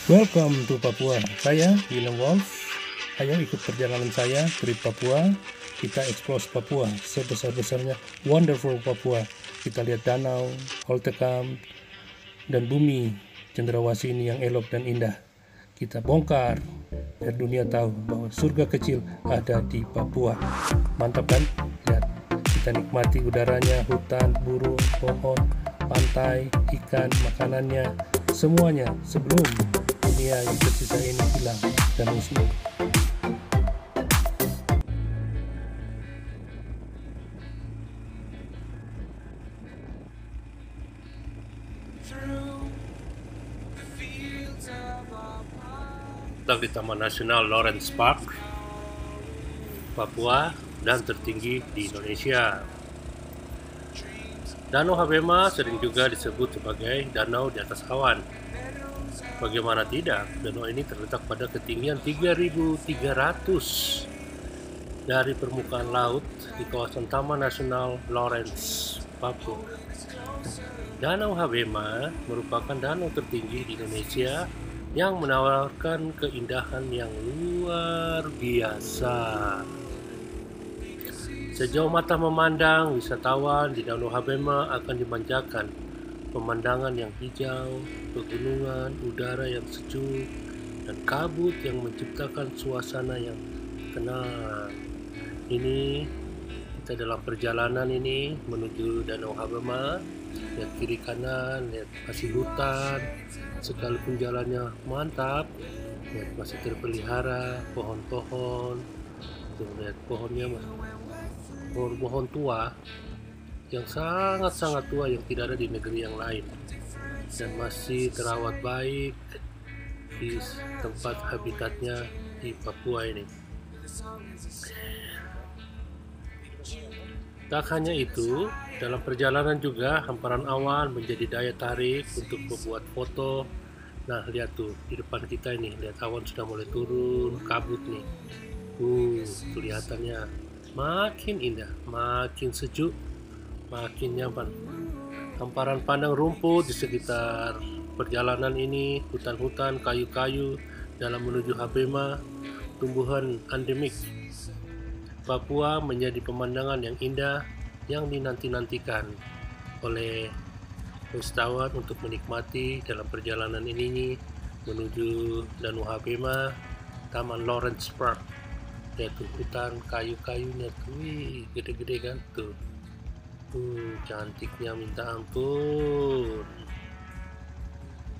Welcome to Papua. Saya William Wolf. Ayo ikut perjalanan saya trip Papua. Kita explore Papua sebesar-besarnya. Wonderful Papua. Kita lihat danau, Holtekam, dan bumi cendrawasih ini yang elok dan indah. Kita bongkar biar dunia tahu bahwa surga kecil ada di Papua. Mantap kan? Lihat, kita nikmati udaranya, hutan, burung, pohon, pantai, ikan, makanannya, semuanya sebelum dunia yang tersisa ini hilang dan musnah. Di Taman Nasional Lawrence Park, Papua, dan tertinggi di Indonesia. Danau Habema sering juga disebut sebagai danau di atas awan. Bagaimana tidak, danau ini terletak pada ketinggian 3.300 dari permukaan laut di kawasan Taman Nasional Lawrence, Papua. Danau Habema merupakan danau tertinggi di Indonesia yang menawarkan keindahan yang luar biasa. Sejauh mata memandang, wisatawan di Danau Habema akan dimanjakan pemandangan yang hijau, pegunungan, udara yang sejuk, dan kabut yang menciptakan suasana yang tenang. Ini kita dalam perjalanan ini menuju Danau Habema. Lihat kiri kanan, lihat masih hutan, sekalipun jalannya mantap, lihat masih terpelihara pohon-pohon. Tuh, lihat pohonnya, pohon-pohon tua yang sangat-sangat tua yang tidak ada di negeri yang lain dan masih terawat baik di tempat habitatnya di Papua ini. Tak hanya itu, dalam perjalanan juga hamparan awan menjadi daya tarik untuk membuat foto. Nah, lihat tuh di depan kita ini, lihat awan sudah mulai turun, kabut nih. Kelihatannya makin indah, makin sejuk, makin nyaman. Hamparan pandang rumput di sekitar perjalanan ini, hutan-hutan, kayu-kayu dalam menuju Habema, tumbuhan endemik Papua menjadi pemandangan yang indah yang dinanti-nantikan oleh wisatawan untuk menikmati dalam perjalanan ini menuju Danau Habema, Taman Lawrence Park. Lihat tuh hutan, kayu-kayunya tuh, wih, gede-gede kan tuh. Cantiknya minta ampun.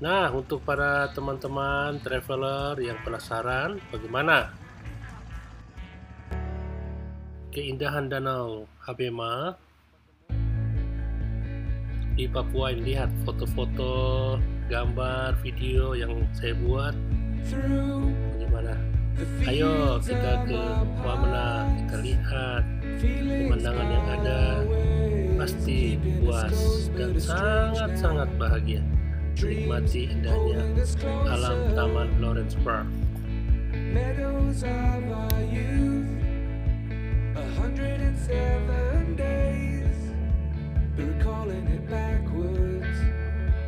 Nah, untuk para teman-teman traveler yang penasaran bagaimana keindahan Danau Habema di Papua ini, lihat foto-foto, gambar, video yang saya buat. Bagaimana? Ayo kita ke Wamena, kita lihat pemandangan yang ada, pasti puas dan sangat-sangat bahagia menikmati indahnya alam Taman Lawrence Park. 107 days, recalling it backwards.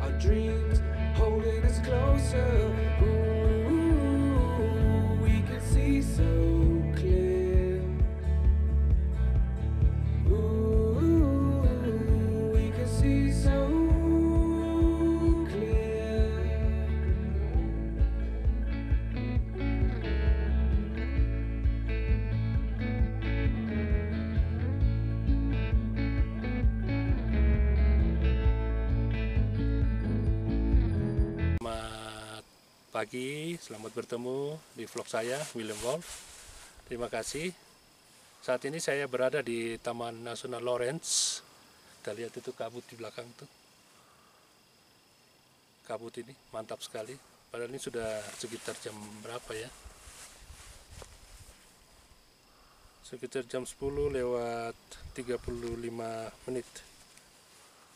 Our dreams holding us closer. Ooh, we can see so clear. Ooh, we can see so clear. Pagi, selamat bertemu di vlog saya, William Wolf. Terima kasih. Saat ini saya berada di Taman Nasional Lawrence. Kita lihat itu kabut di belakang tuh. Kabut ini mantap sekali. Padahal ini sudah sekitar jam berapa ya? Sekitar jam 10 lewat 35 menit.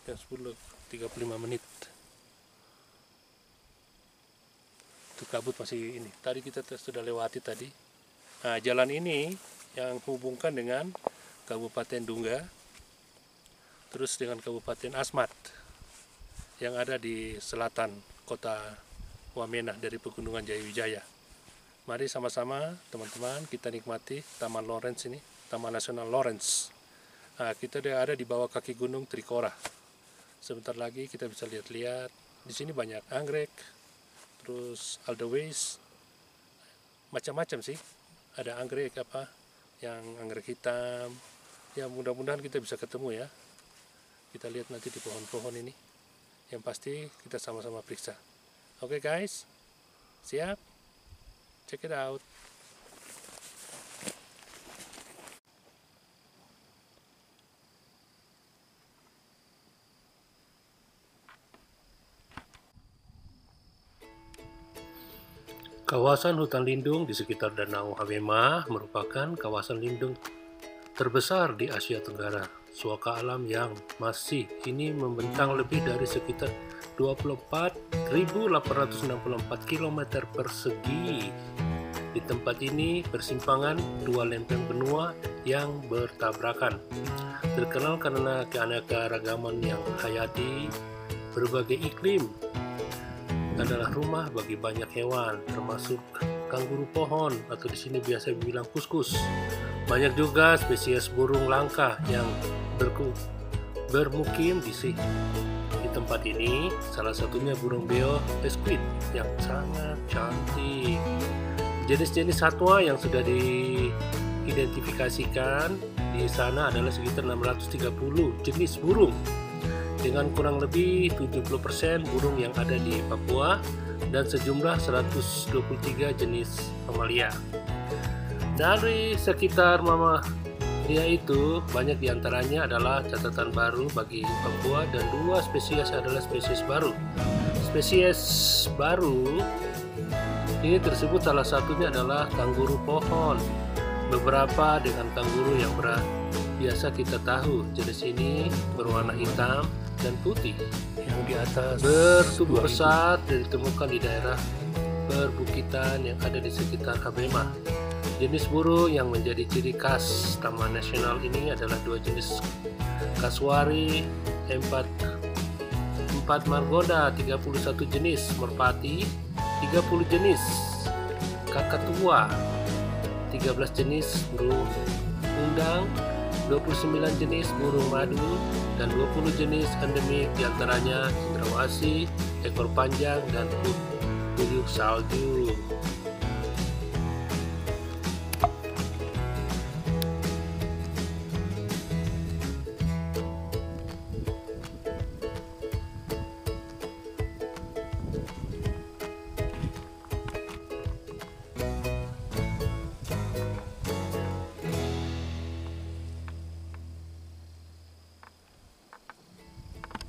Jam 10 35 menit. Kabut masih ini. Tadi kita sudah lewati tadi. Nah, jalan ini yang menghubungkan dengan Kabupaten Dunga, terus dengan Kabupaten Asmat yang ada di selatan kota wamena dari Pegunungan Jayawijaya. Mari sama-sama teman-teman kita nikmati Taman Lawrence ini, Taman Nasional Lawrence. Kita ada di bawah kaki Gunung Trikora. Sebentar lagi kita bisa lihat-lihat. Di sini banyak anggrek, terus alderweys, macam-macam sih. Ada anggrek yang anggrek hitam. Ya mudah-mudahan kita bisa ketemu ya. Kita lihat nanti di pohon-pohon ini. Yang pasti kita sama-sama periksa. Oke guys, siap? Check it out. Kawasan hutan lindung di sekitar Danau Habema merupakan kawasan lindung terbesar di Asia Tenggara. Suaka alam yang masih kini membentang lebih dari sekitar 24.864 km persegi. Di tempat ini persimpangan dua lempeng benua yang bertabrakan. Terkenal karena keanekaragaman yang hayati, berbagai iklim, adalah rumah bagi banyak hewan, termasuk kanguru pohon atau di sini biasa dibilang kuskus. Banyak juga spesies burung langka yang bermukim di tempat ini. Salah satunya burung beo esquid yang sangat cantik. Jenis-jenis satwa yang sudah diidentifikasikan di sana adalah sekitar 630 jenis burung, dengan kurang lebih 70% burung yang ada di Papua dan sejumlah 123 jenis mamalia. Dari sekitar mamalia itu, banyak diantaranya adalah catatan baru bagi Papua dan dua spesies adalah spesies baru. Spesies baru ini tersebut salah satunya adalah kanguru pohon. Beberapa dengan kanguru yang biasa kita tahu. Jenis ini berwarna hitam dan putih yang di atas bertubuh besar dan ditemukan di daerah perbukitan yang ada di sekitar Habema. Jenis burung yang menjadi ciri khas Taman Nasional ini adalah dua jenis kasuari, 4 margoda, 31 jenis merpati, 30 jenis kakatua, 13 jenis burung undang, 29 jenis burung madu, dan 20 jenis endemik diantaranya cendrawasih, ekor panjang, dan puyuh salju.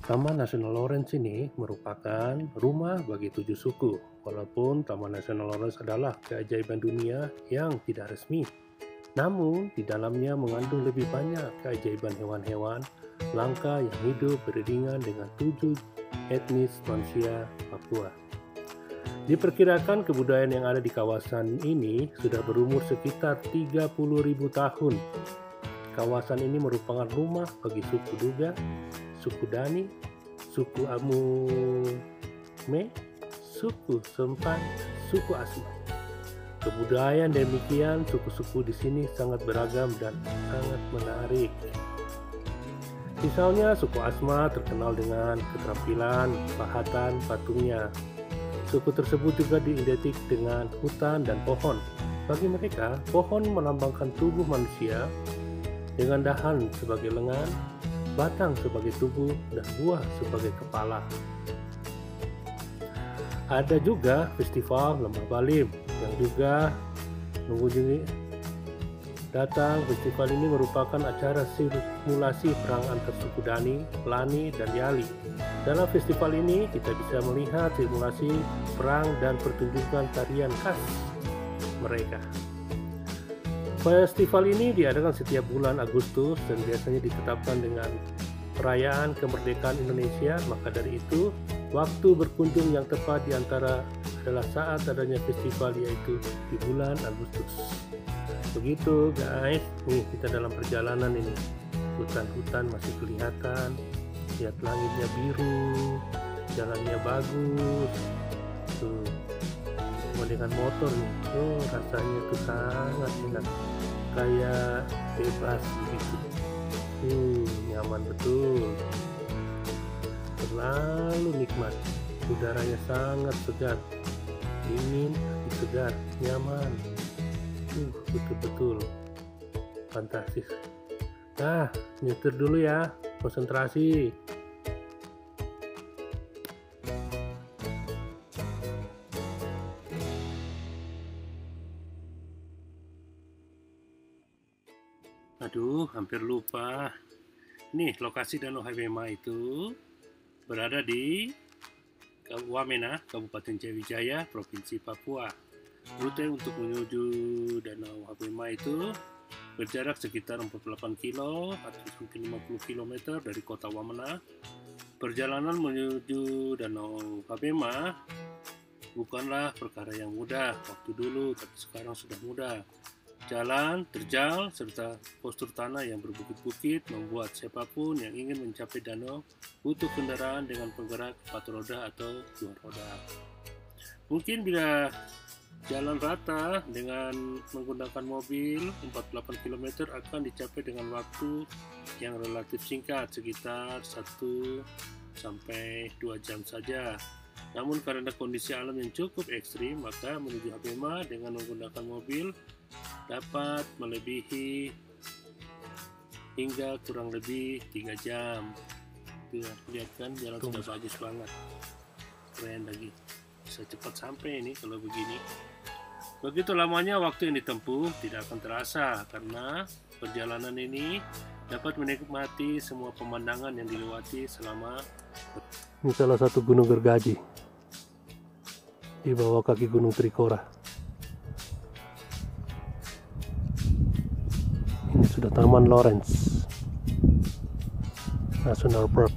Taman Nasional Lawrence ini merupakan rumah bagi 7 suku. Walaupun Taman Nasional Lawrence adalah keajaiban dunia yang tidak resmi, namun di dalamnya mengandung lebih banyak keajaiban hewan-hewan langka yang hidup beriringan dengan 7 etnis manusia Papua. Diperkirakan kebudayaan yang ada di kawasan ini sudah berumur sekitar 30.000 tahun. Kawasan ini merupakan rumah bagi suku Duga, suku Dani, suku Amume, suku Sempan, suku Asma. Kebudayaan demikian suku-suku di sini sangat beragam dan sangat menarik. Misalnya suku Asma terkenal dengan keterampilan pahatan patungnya. Suku tersebut juga diidentik dengan hutan dan pohon. Bagi mereka, pohon melambangkan tubuh manusia dengan dahan sebagai lengan, batang sebagai tubuh, dan buah sebagai kepala. Ada juga festival Lembah Balim yang juga mengunjungi datang. Festival ini merupakan acara simulasi perang antar suku Dani, Lani, dan Yali. Dalam festival ini kita bisa melihat simulasi perang dan pertunjukan tarian khas mereka. Festival ini diadakan setiap bulan Agustus dan biasanya ditetapkan dengan perayaan kemerdekaan Indonesia. Maka dari itu, waktu berkunjung yang tepat di antara adalah saat adanya festival, yaitu di bulan Agustus. Begitu guys, nih kita dalam perjalanan ini. Hutan-hutan masih kelihatan, lihat langitnya biru, jalannya bagus, Tuh, dengan motor nih, rasanya tuh sangat enak, kayak bebas begitu. Nyaman betul, terlalu nikmat. Udaranya sangat segar, dingin tapi segar, nyaman. Betul-betul fantastis. Nah, nyetir dulu ya, konsentrasi. Aduh, hampir lupa. Nih, lokasi Danau Habema itu berada di Wamena, Kabupaten Jayawijaya, Provinsi Papua. Rute untuk menuju Danau Habema itu berjarak sekitar 48 kilo atau mungkin 50 km dari kota Wamena. Perjalanan menuju Danau Habema bukanlah perkara yang mudah waktu dulu, tapi sekarang sudah mudah. Jalan, terjal, serta postur tanah yang berbukit-bukit membuat siapapun yang ingin mencapai danau butuh kendaraan dengan penggerak 4 roda atau 2 roda. Mungkin bila jalan rata dengan menggunakan mobil 48 km akan dicapai dengan waktu yang relatif singkat, sekitar 1 sampai 2 jam saja. Namun karena kondisi alam yang cukup ekstrim, maka menuju Habema dengan menggunakan mobil dapat melebihi hingga kurang lebih 3 jam. Lihat kan, jalan sudah bagus banget, keren lagi, bisa cepat sampai ini kalau begini. Begitu lamanya waktu yang ditempuh tidak akan terasa karena perjalanan ini dapat menikmati semua pemandangan yang dilewati selama. Ini salah satu gunung gergaji di bawah kaki Gunung Trikora. Ini sudah Taman Lawrence National Park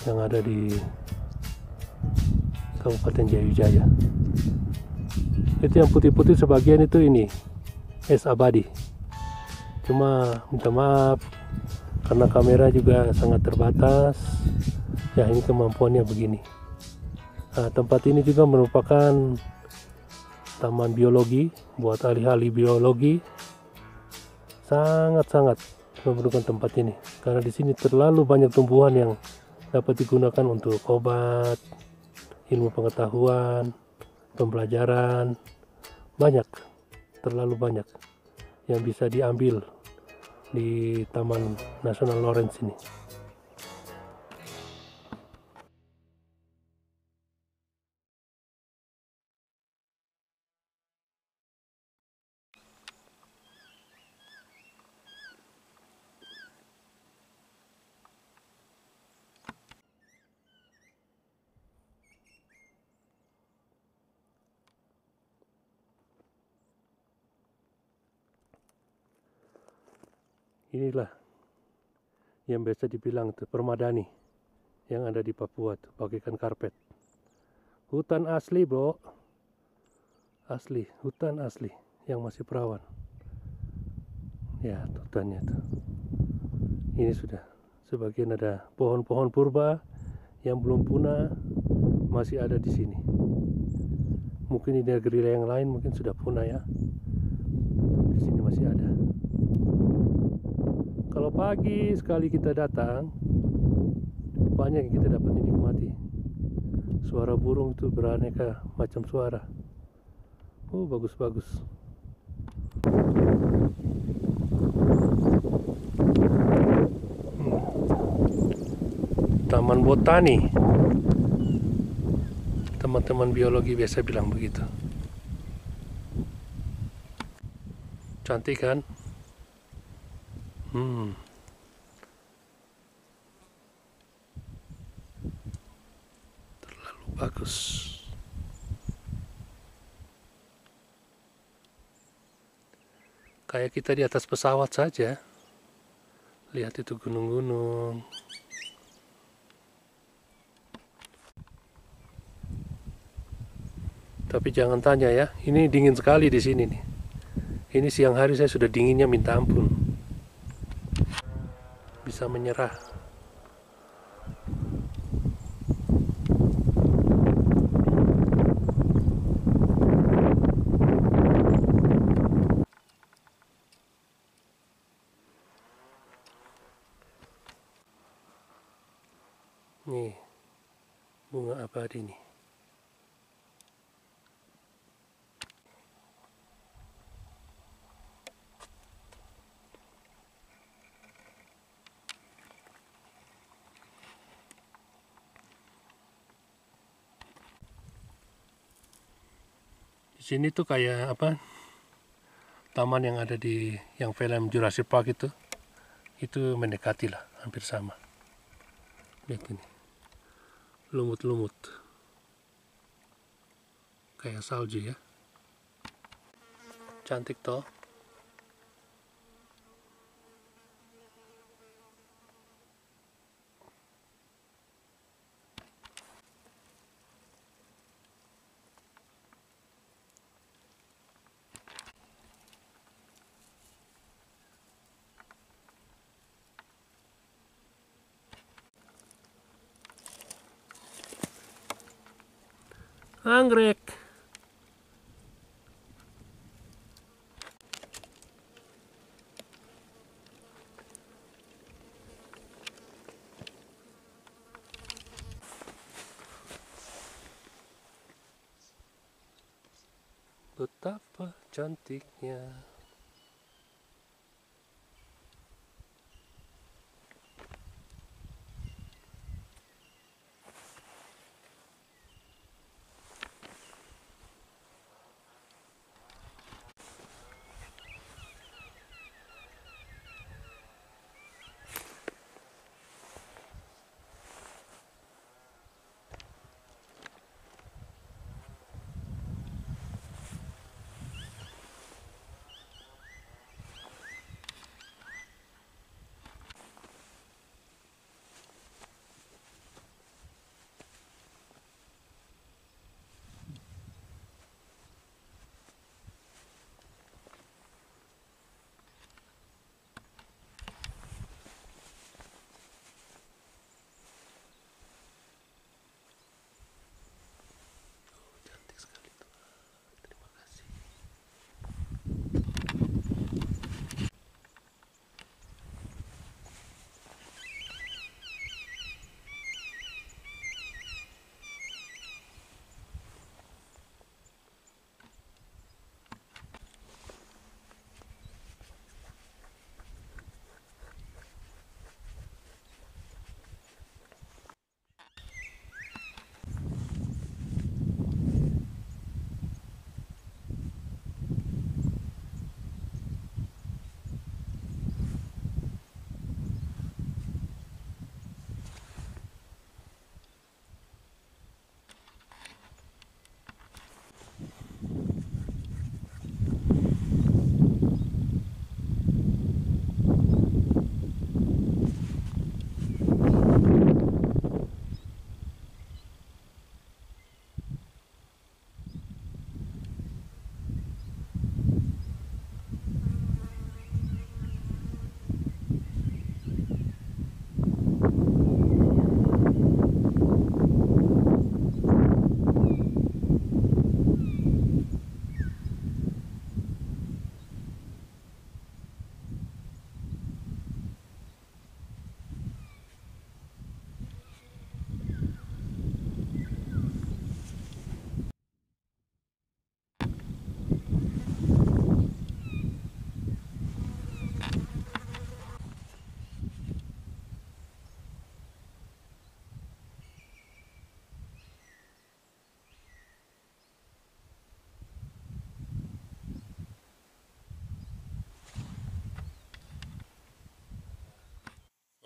yang ada di Kabupaten Jayawijaya. Itu yang putih-putih sebagian itu ini es abadi. Cuma minta maaf karena kamera juga sangat terbatas. Ya, ini kemampuannya begini. Nah, tempat ini juga merupakan taman biologi buat ahli-ahli biologi. Sangat-sangat memerlukan tempat ini karena di sini terlalu banyak tumbuhan yang dapat digunakan untuk obat, ilmu pengetahuan, pembelajaran. Banyak, terlalu banyak yang bisa diambil di Taman Nasional Lawrence ini. Inilah yang biasa dibilang permadani yang ada di Papua tuh, bagaikan karpet. Hutan asli, bro. Asli, hutan asli yang masih perawan. Ya, hutannya tuh. Ini sudah sebagian ada pohon-pohon purba yang belum punah, masih ada di sini. Mungkin di negeri yang lain mungkin sudah punah ya. Di sini masih ada. Kalau pagi sekali kita datang, banyak yang kita dapat nikmati. Suara burung itu beraneka macam suara. Bagus-bagus. Taman botani. Teman-teman biologi biasa bilang begitu. Cantik kan? Terlalu bagus. Kayak kita di atas pesawat saja. Lihat itu gunung-gunung. Tapi jangan tanya ya, ini dingin sekali di sini nih. Ini siang hari saya sudah dinginnya minta ampun. Bisa menyerah. bunga abadi nih. Di sini tuh kayak apa? Taman yang ada di yang film Jurassic Park itu mendekati lah, hampir sama. Lihat ini, lumut-lumut, kayak salju ya. Cantik toh. Anggrek. Betapa cantiknya. Cantik sekali tuh. Terima kasih.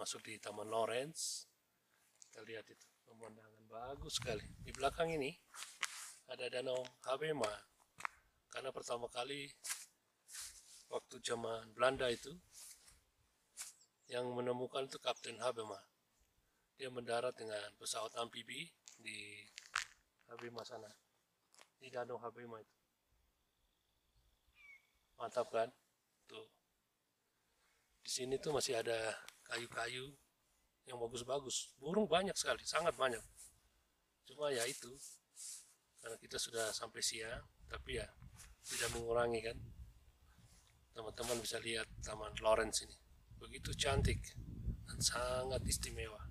Masuk di Taman Lawrence, kita lihat itu pemandangan bagus sekali. Di belakang ini ada Danau Habema, karena pertama kali waktu zaman Belanda itu yang menemukan itu Kapten Habema. Dia mendarat dengan pesawat amfibi di Habema sana, di Danau Habema itu. Mantap kan? Tuh. Di sini tuh masih ada kayu-kayu yang bagus-bagus. Burung banyak sekali, sangat banyak. Cuma ya itu, karena kita sudah sampai siang, tapi ya tidak mengurangi kan. Teman-teman bisa lihat Taman Lawrence ini. Begitu cantik dan sangat istimewa.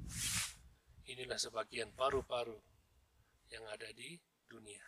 Inilah sebagian paru-paru yang ada di dunia.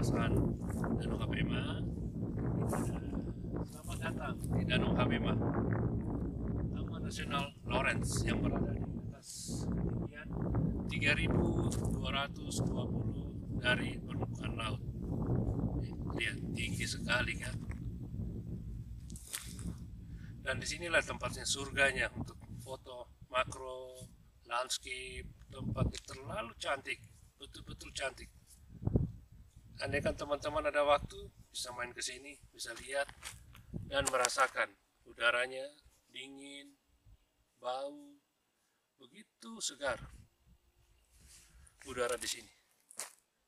kawasan Danau Habema. Selamat datang di Danau Habema, Taman Nasional Lawrence yang berada di atas ketinggian 3.220 dari permukaan laut. Lihat, tinggi sekali kan? Dan disinilah tempatnya, surganya untuk foto makro, landscape. Tempatnya terlalu cantik, betul-betul cantik. Andai kan teman-teman ada waktu, bisa main ke sini, bisa lihat dan merasakan udaranya dingin, bau, begitu segar udara di sini.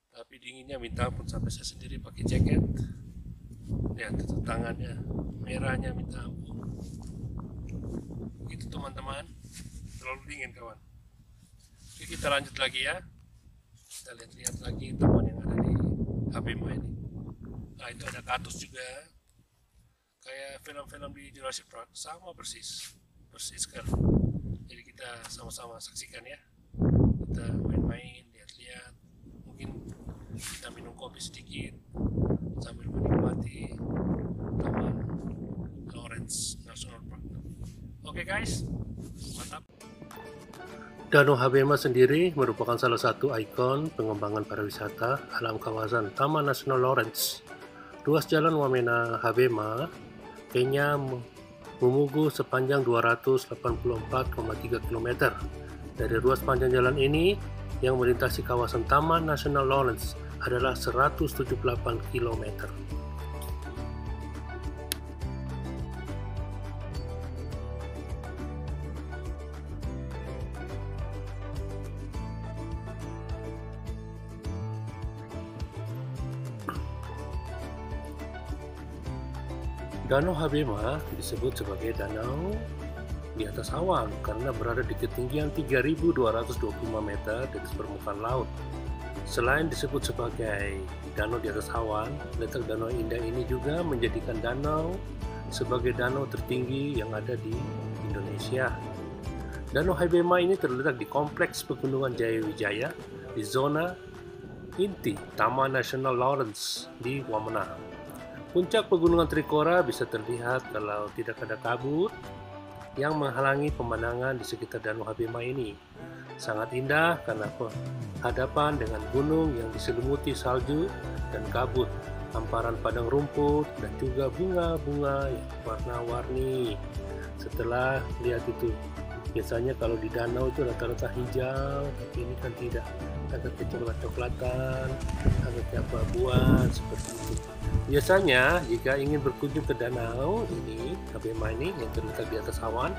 Tapi dinginnya minta ampun, sampai saya sendiri pakai jaket. Lihat itu tangannya, merahnya minta ampun. Begitu teman-teman, terlalu dingin kawan. Oke, kita lanjut lagi ya. Kita lihat-lihat lagi taman yang ada di Habema ini. Nah, itu ada katus juga, kayak film-film di Jurassic Park, sama persis sekali. Jadi kita sama-sama saksikan ya. Kita main-main, lihat-lihat, mungkin kita minum kopi sedikit sambil menikmati Taman Lawrence National Park. Oke guys, mantap. Danau Habema sendiri merupakan salah satu ikon pengembangan pariwisata alam kawasan Taman Nasional Lawrence. Ruas jalan Wamena Habema, Kenya memugu sepanjang 284,3 km. Dari ruas panjang jalan ini yang melintasi kawasan Taman Nasional Lawrence adalah 178 km. Danau Habema disebut sebagai danau di atas awan karena berada di ketinggian 3.225 meter di atas permukaan laut. Selain disebut sebagai danau di atas awan, letak danau indah ini juga menjadikan danau sebagai danau tertinggi yang ada di Indonesia. Danau Habema ini terletak di kompleks pegunungan Jayawijaya di zona inti Taman Nasional Lawrence di Wamena. Puncak pegunungan Trikora bisa terlihat kalau tidak ada kabut yang menghalangi pemandangan di sekitar Danau Habema ini. Sangat indah karena berhadapan dengan gunung yang diselimuti salju dan kabut, hamparan padang rumput, dan juga bunga-bunga yang warna-warni. Setelah lihat itu, biasanya kalau di danau itu rata-rata hijau, tapi ini kan tidak, agak coklat-coklatan, agak abu-abuan seperti itu. Biasanya jika ingin berkunjung ke danau ini, Habema ini yang terletak di atas awan,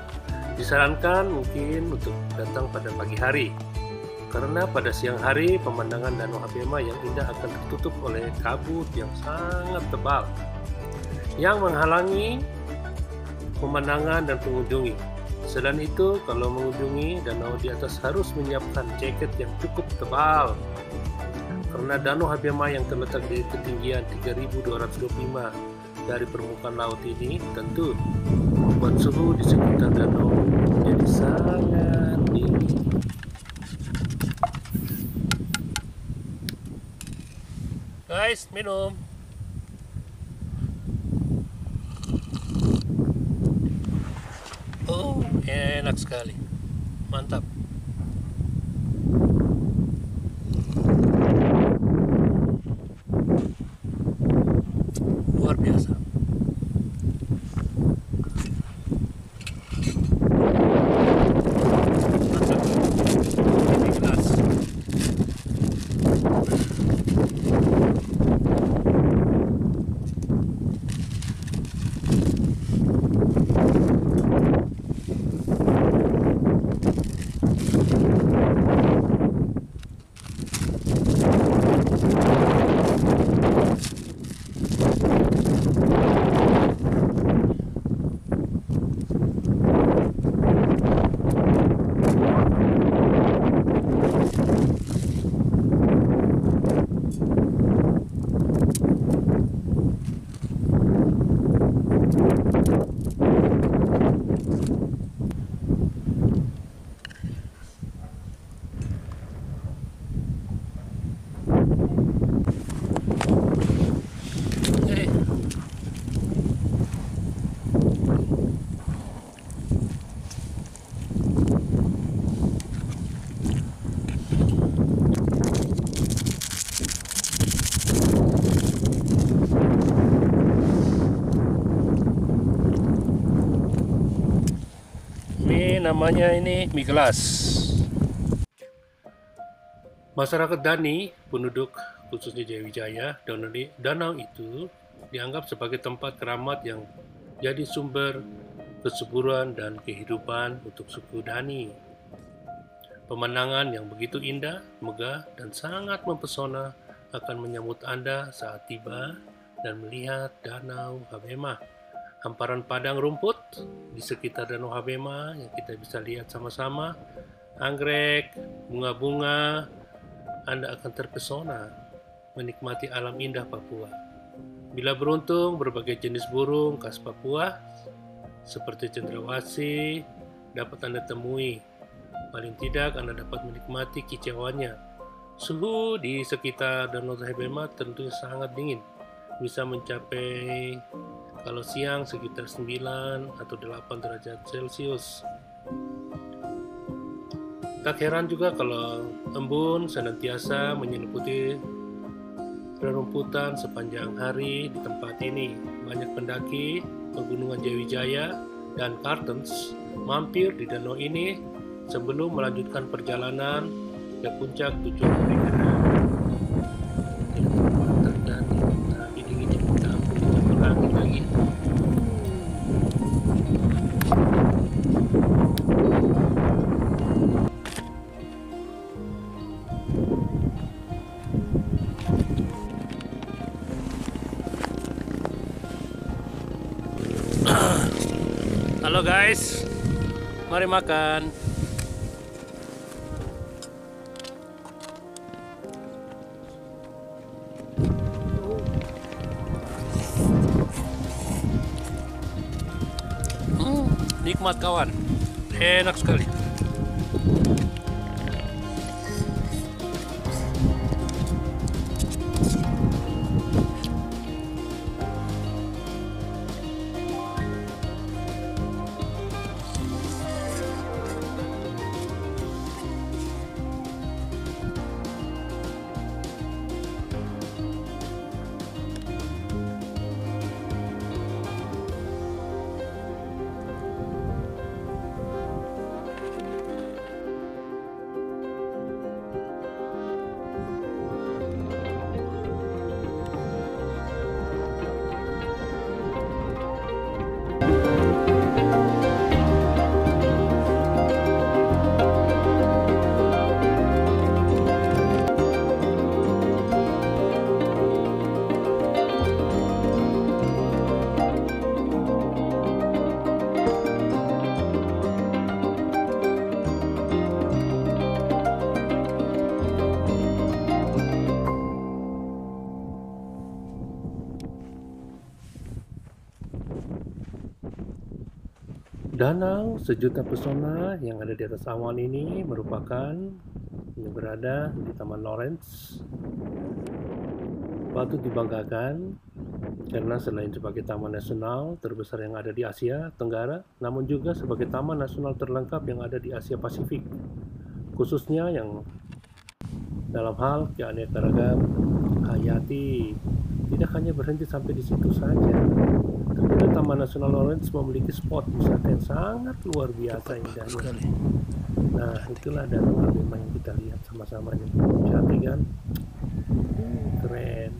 disarankan mungkin untuk datang pada pagi hari. Karena pada siang hari pemandangan Danau Habema yang indah akan tertutup oleh kabut yang sangat tebal yang menghalangi pemandangan dan pengunjungi. Selain itu, kalau mengunjungi danau di atas harus menyiapkan jaket yang cukup tebal. Karena Danau Habema yang terletak di ketinggian 3.225 dari permukaan laut ini tentu membuat suhu di sekitar danau menjadi sangat dingin. Guys, minum. Oh, enak sekali. Mantap. Luar biasa. Mantap. Ini kelas. namanya ini mie gelas. Masyarakat Dani, penduduk khususnya Jayawijaya, danau itu dianggap sebagai tempat keramat yang jadi sumber kesuburan dan kehidupan untuk suku Dani. Pemandangan yang begitu indah, megah, dan sangat mempesona akan menyambut Anda saat tiba dan melihat Danau Habema. Hamparan padang rumput di sekitar Danau Habema yang kita bisa lihat sama-sama, anggrek, bunga-bunga, Anda akan terpesona menikmati alam indah Papua. Bila beruntung, berbagai jenis burung khas Papua seperti cendrawasih dapat Anda temui. Paling tidak Anda dapat menikmati kicauannya. Suhu di sekitar Danau Habema tentu sangat dingin. Bisa mencapai kalau siang sekitar 9 atau 8 derajat Celcius. Tak heran juga kalau embun senantiasa menyelimuti rerumputan sepanjang hari di tempat ini. Banyak pendaki pegunungan Jayawijaya dan Kartens mampir di danau ini sebelum melanjutkan perjalanan ke puncak tujuan mereka. Terjadi, tapi dinginnya minta ampun, campur angin lagi. Halo guys, mari makan. Nikmat kawan, enak sekali. Danau sejuta pesona yang ada di atas awan ini merupakan yang berada di Taman Lawrence. Patut dibanggakan karena selain sebagai taman nasional terbesar yang ada di Asia Tenggara, namun juga sebagai taman nasional terlengkap yang ada di Asia Pasifik, khususnya yang dalam hal keanekaragaman hayati. Tidak hanya berhenti sampai di situ saja, ternyata Taman Nasional Lawrence memiliki spot wisata yang sangat luar biasa indahnya. Nah, itulah Danau Habema yang kita lihat sama-sama nih. Cantik kan? Keren.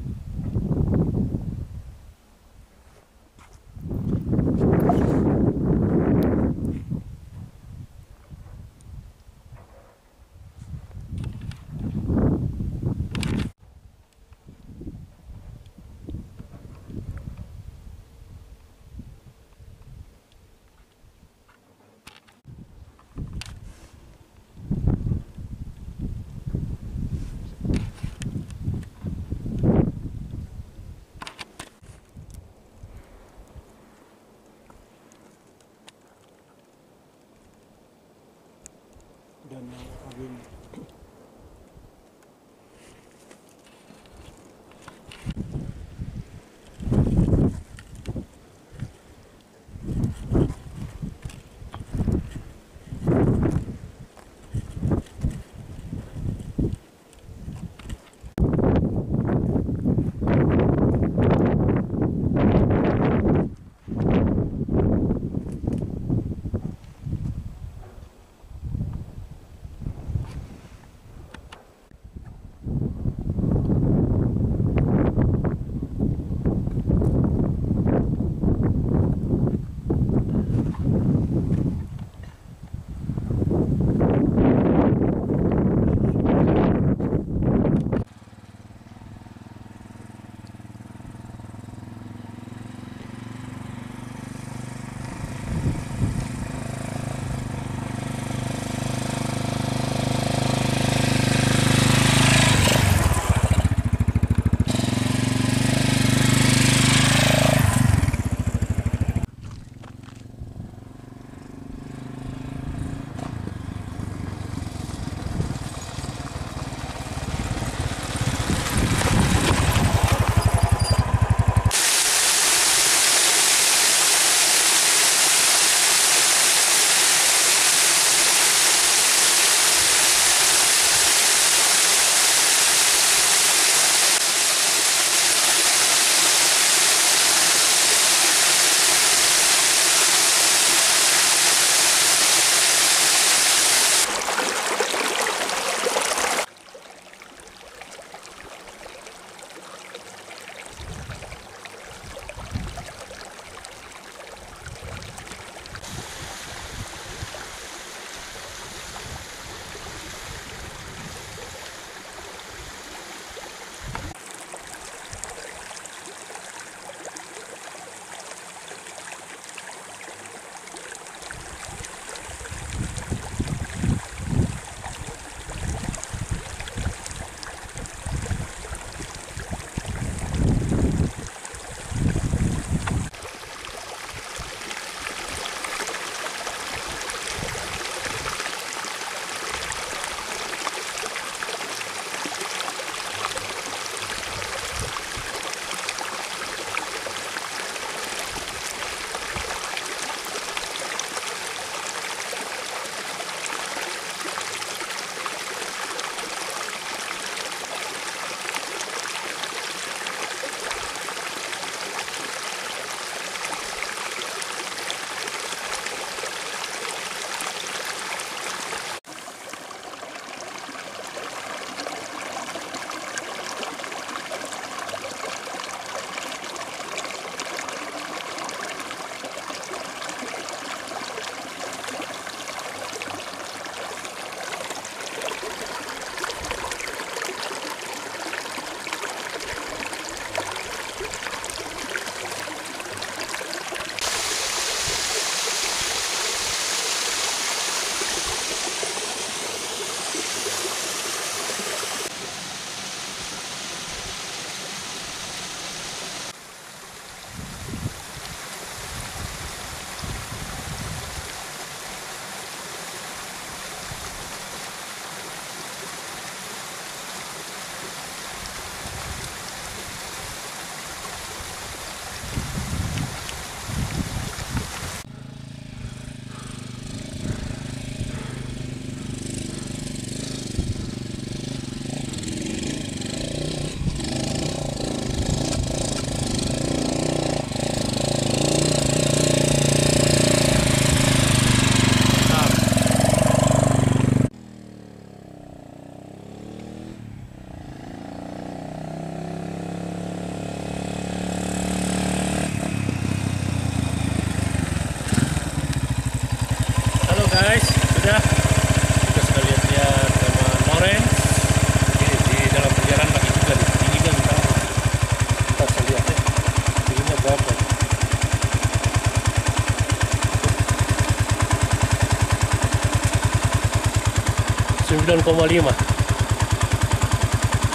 9,5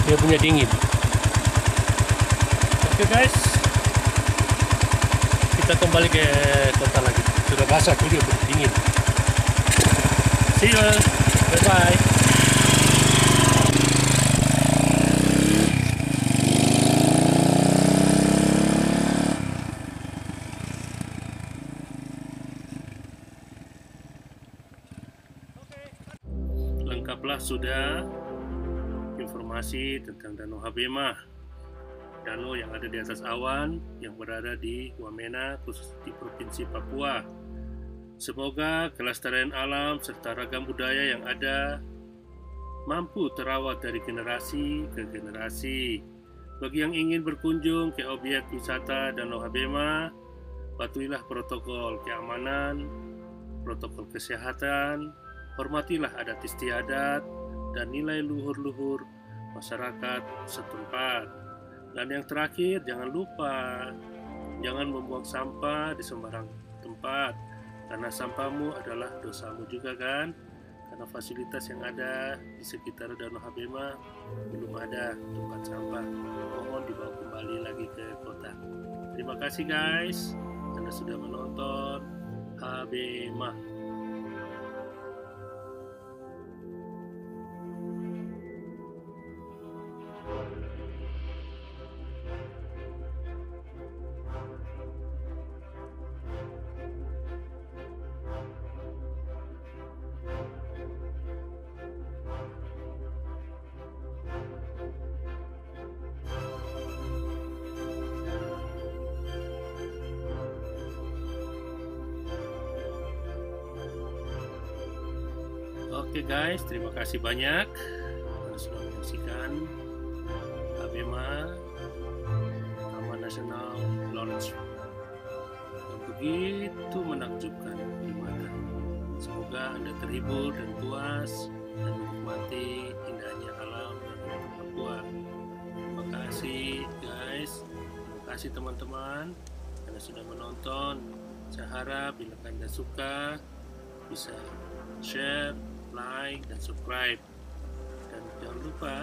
dia punya dingin. Oke guys, kita kembali ke kota lagi. Sudah basah tuh, dia dingin. See you, bye bye. Lengkaplah sudah informasi tentang Danau Habema, danau yang ada di atas awan yang berada di Wamena, khusus di Provinsi Papua. Semoga kelestarian alam serta ragam budaya yang ada mampu terawat dari generasi ke generasi. Bagi yang ingin berkunjung ke objek wisata Danau Habema, patuhilah protokol keamanan, protokol kesehatan, hormatilah adat istiadat dan nilai luhur-luhur masyarakat setempat. Dan yang terakhir, jangan lupa, jangan membuang sampah di sembarang tempat, karena sampahmu adalah dosamu juga kan? Karena fasilitas yang ada di sekitar Danau Habema belum ada tempat sampah. Mohon dibawa kembali lagi ke kota. Terima kasih guys, Anda sudah menonton Habema. Oke guys, terima kasih banyak karena sudah menyaksikan Habema, Taman Nasional Lawrence, yang begitu menakjubkan di mata. Semoga Anda terhibur dan puas dan menikmati indahnya alam yang ada di Papua. Terima kasih guys, terima kasih teman-teman karena sudah menonton. Saya harap bila Anda suka bisa share, like, dan subscribe. Dan jangan lupa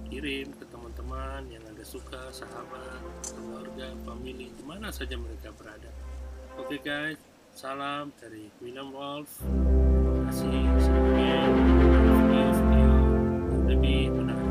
kirim ke teman-teman yang Anda suka, sahabat, keluarga, family, di mana saja mereka berada. Oke guys, salam dari William Wolf. Terima kasih. Sampai video yang lebih menarik.